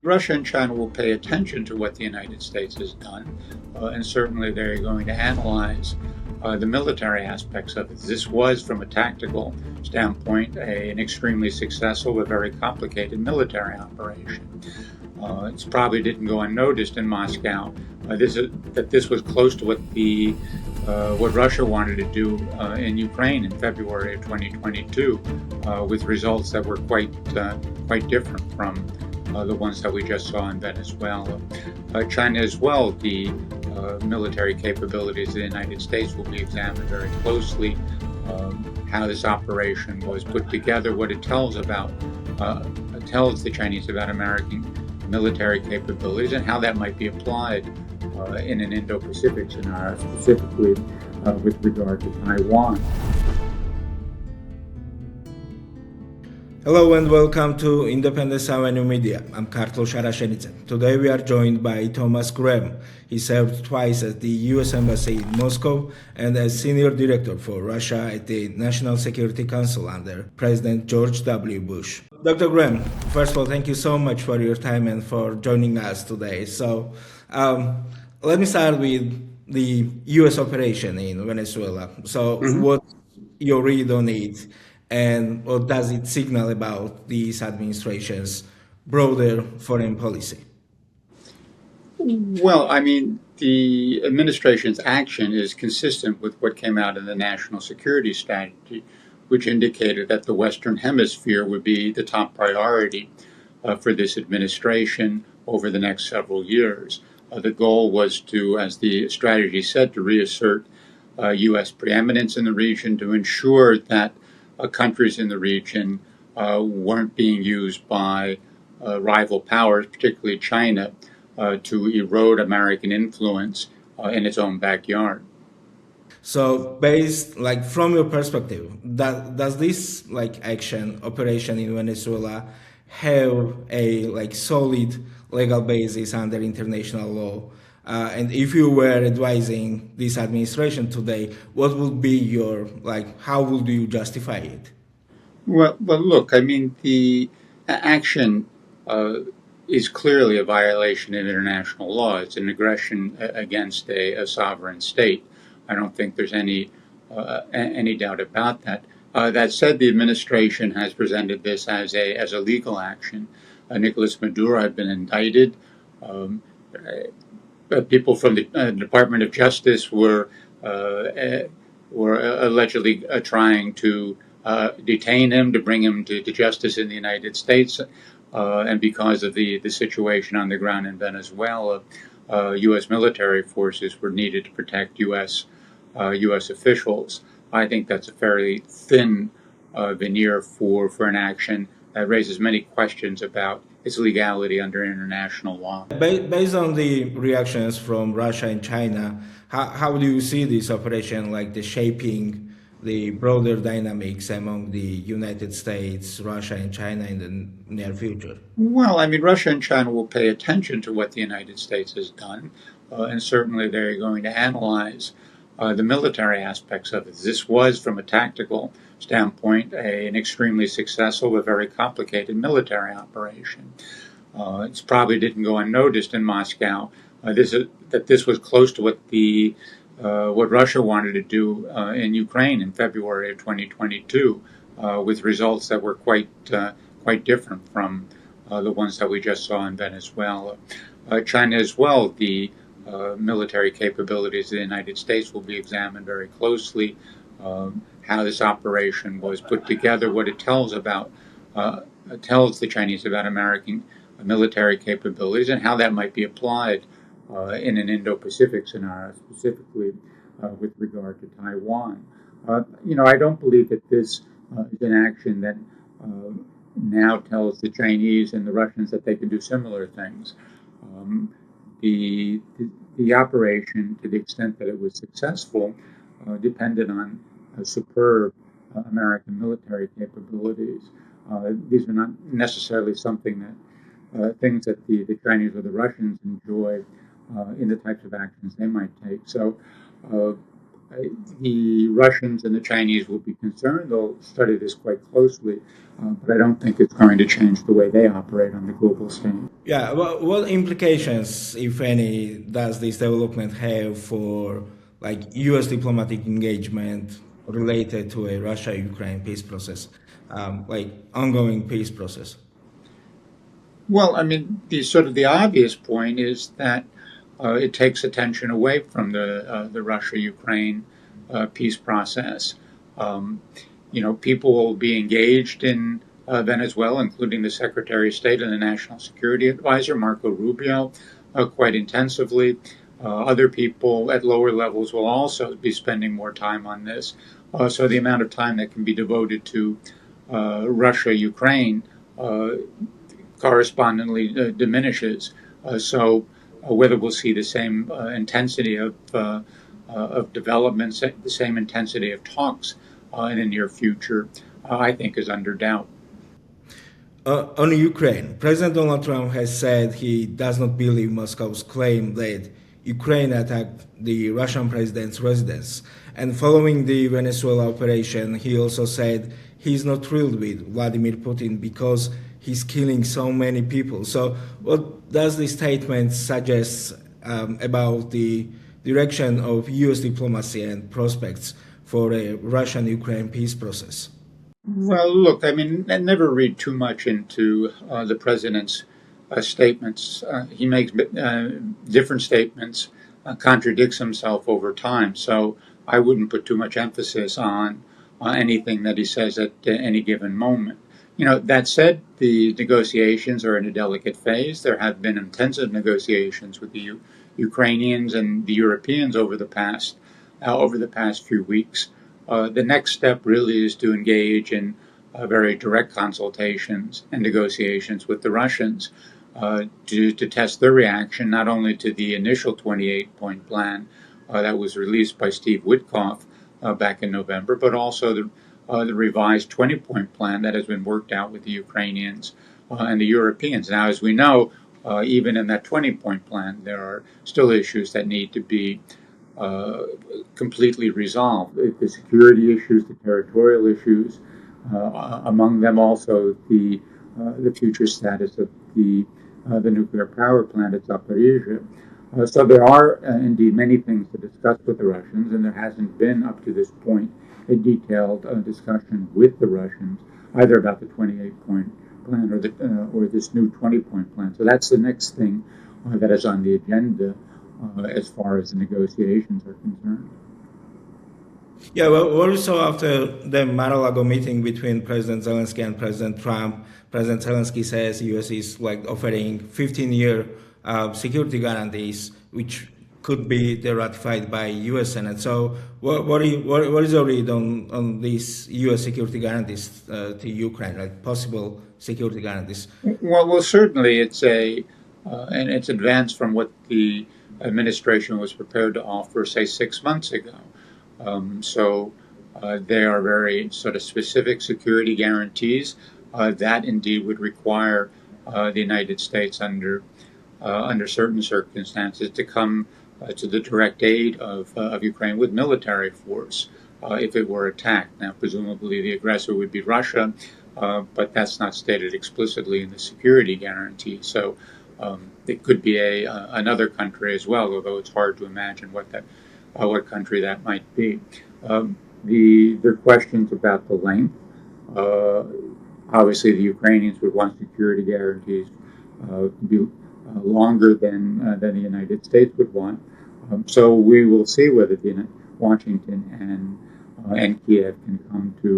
Russia and China will pay attention to what the United States has done, and certainly they're going to analyze the military aspects of it. This was, from a tactical standpoint, an extremely successful but very complicated military operation. It probably didn't go unnoticed in Moscow. This was close to what Russia wanted to do in Ukraine in February of 2022, with results that were quite different from the ones that we just saw in Venezuela. China as well, the military capabilities of the United States will be examined very closely. How this operation was put together, what it tells the Chinese about American military capabilities, and how that might be applied in an Indo-Pacific scenario, specifically with regard to Taiwan. Hello and welcome to Independence Avenue Media. I'm Kartl Sharashenicen. Today we are joined by Thomas Graham. He served twice at the U.S. Embassy in Moscow and as Senior Director for Russia at the National Security Council under President George W. Bush. Dr. Graham, first of all, thank you so much for your time and for joining us today. So let me start with the U.S. operation in Venezuela. So what's your read on it? And what does it signal about this administration's broader foreign policy? Well, I mean, the administration's action is consistent with what came out in the national security strategy, which indicated that the Western Hemisphere would be the top priority for this administration over the next several years. The goal was to, as the strategy said, to reassert U.S. preeminence in the region, to ensure that countries in the region weren't being used by rival powers, particularly China, to erode American influence in its own backyard. So, from your perspective, does this operation in Venezuela have a solid legal basis under international law? And if you were advising this administration today, what would be your, how would you justify it? Well, look, I mean, the action is clearly a violation of international law. It's an aggression against a sovereign state. I don't think there's any doubt about that. That said, the administration has presented this as a legal action. Nicolas Maduro had been indicted. People from the Department of Justice were allegedly trying to detain him, to bring him to justice in the United States, and because of the situation on the ground in Venezuela, U.S. military forces were needed to protect U.S. officials. I think that's a fairly thin veneer for an action that raises many questions about its legality under international law. Based on the reactions from Russia and China, how do you see this operation, the shaping the broader dynamics among the United States, Russia, and China in the near future? Well, I mean, Russia and China will pay attention to what the United States has done, and certainly they're going to analyze the military aspects of it. This was, from a tactical standpoint, an extremely successful but very complicated military operation. It probably didn't go unnoticed in Moscow. This was close to what Russia wanted to do in Ukraine in February of 2022, with results that were quite different from the ones that we just saw in Venezuela. China as well, the military capabilities of the United States will be examined very closely. How this operation was put together, what it tells the Chinese about American military capabilities, and how that might be applied in an Indo-Pacific scenario, specifically with regard to Taiwan. I don't believe that this is an action that now tells the Chinese and the Russians that they can do similar things. The operation, to the extent that it was successful, depended on superb American military capabilities. These are not necessarily things that the Chinese or the Russians enjoy in the types of actions they might take. So the Russians and the Chinese will be concerned. They'll study this quite closely, but I don't think it's going to change the way they operate on the global stage. Yeah, what implications, if any, does this development have for like U.S. diplomatic engagement related to a Russia-Ukraine peace process, like ongoing peace process? Well, I mean, the obvious point is that it takes attention away from the Russia-Ukraine peace process. Um, People will be engaged in Venezuela, including the Secretary of State and the National Security Advisor, Marco Rubio, quite intensively. Other people at lower levels will also be spending more time on this. So the amount of time that can be devoted to Russia, Ukraine, uh, correspondingly diminishes. Whether we'll see the same intensity of developments, the same intensity of talks in the near future, I think is under doubt. On Ukraine, President Donald Trump has said he does not believe Moscow's claim that Ukraine attacked the Russian president's residence. And following the Venezuela operation, he also said he's not thrilled with Vladimir Putin because he's killing so many people. So, what does this statement suggest about the direction of U.S. diplomacy and prospects for a Russian Ukraine peace process? Well, look, I mean, I never read too much into the president's statements. He makes different statements, contradicts himself over time. So I wouldn't put too much emphasis on anything that he says at any given moment. That said, the negotiations are in a delicate phase. There have been intensive negotiations with the Ukrainians and the Europeans over the past few weeks. The next step really is to engage in very direct consultations and negotiations with the Russians to test their reaction not only to the initial 28-point plan that was released by Steve Witkoff back in November, but also the revised 20-point plan that has been worked out with the Ukrainians and the Europeans. Now, as we know, even in that 20-point plan, there are still issues that need to be uh, completely resolved. The security issues, the territorial issues, among them also the future status of the nuclear power plant at Zaporizhia. So there are indeed many things to discuss with the Russians, and there hasn't been up to this point a detailed discussion with the Russians either about the 28-point plan or this new 20-point plan. So that's the next thing that is on the agenda as far as the negotiations are concerned. Yeah, well, also after the Mar-a-Lago meeting between President Zelensky and President Trump, President Zelensky says U.S. is like offering 15-year security guarantees, which could be ratified by U.S. Senate. So, what is your read on these U.S. security guarantees to Ukraine, like possible security guarantees? Well, certainly and it's advanced from what the administration was prepared to offer, say, 6 months ago. They are very sort of specific security guarantees that indeed would require the United States under certain circumstances to come to the direct aid of Ukraine with military force if it were attacked. Now, presumably the aggressor would be Russia, but that's not stated explicitly in the security guarantee. So it could be another country as well, although it's hard to imagine what country that might be. There are questions about the length. Uh, Obviously, the Ukrainians would want security guarantees to be longer than the United States would want. So we will see whether Washington and Kiev can come to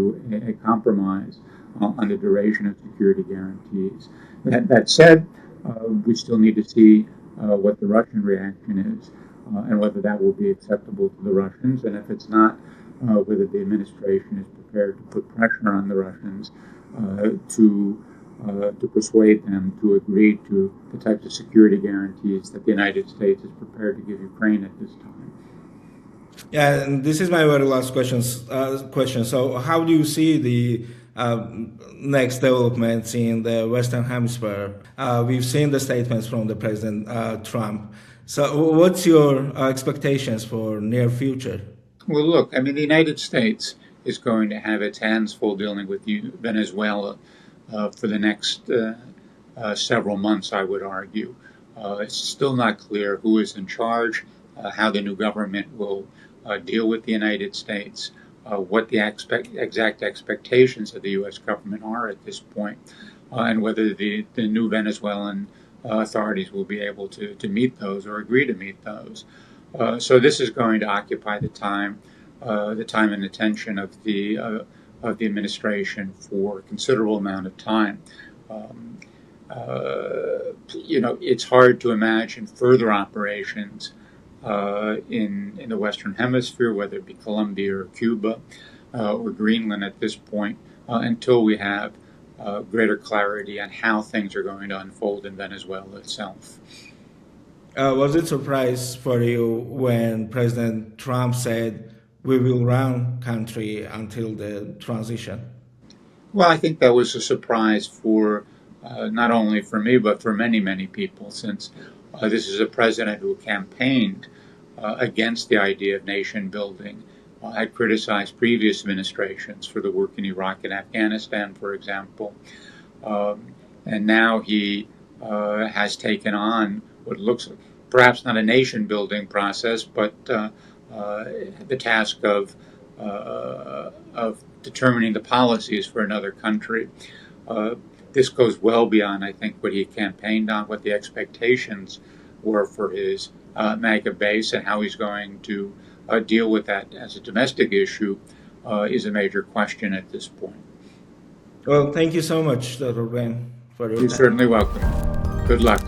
a compromise on the duration of security guarantees. That said, we still need to see what the Russian reaction is and whether that will be acceptable to the Russians. And if it's not, whether the administration is prepared to put pressure on the Russians to persuade them to agree to the types of security guarantees that the United States is prepared to give Ukraine at this time. Yeah, and this is my very last question. So, how do you see the next developments in the Western Hemisphere? We've seen the statements from the President Trump. So, what's your expectations for near future? Well, look, I mean, the United States is going to have its hands full dealing with Venezuela for the next several months, I would argue. It's still not clear who is in charge, how the new government will deal with the United States, what the exact expectations of the U.S. government are at this point, and whether the new Venezuelan authorities will be able to meet those or agree to meet those. So this is going to occupy the time and attention of the administration for a considerable amount of time. Um, it's hard to imagine further operations in the Western Hemisphere, whether it be Colombia or Cuba or Greenland at this point, until we have greater clarity on how things are going to unfold in Venezuela itself. Was it a surprise for you when President Trump said we will run country until the transition? Well, I think that was a surprise for not only for me, but for many, many people, since this is a president who campaigned against the idea of nation building. Had criticized previous administrations for the work in Iraq and Afghanistan, for example. And now he has taken on what looks like perhaps not a nation building process, but the task of determining the policies for another country. This goes well beyond, I think, what he campaigned on, what the expectations were for his MAGA base, and how he's going to deal with that as a domestic issue is a major question at this point. Well, thank you so much, Dr. Graham, for your You're time. certainly welcome. Good luck.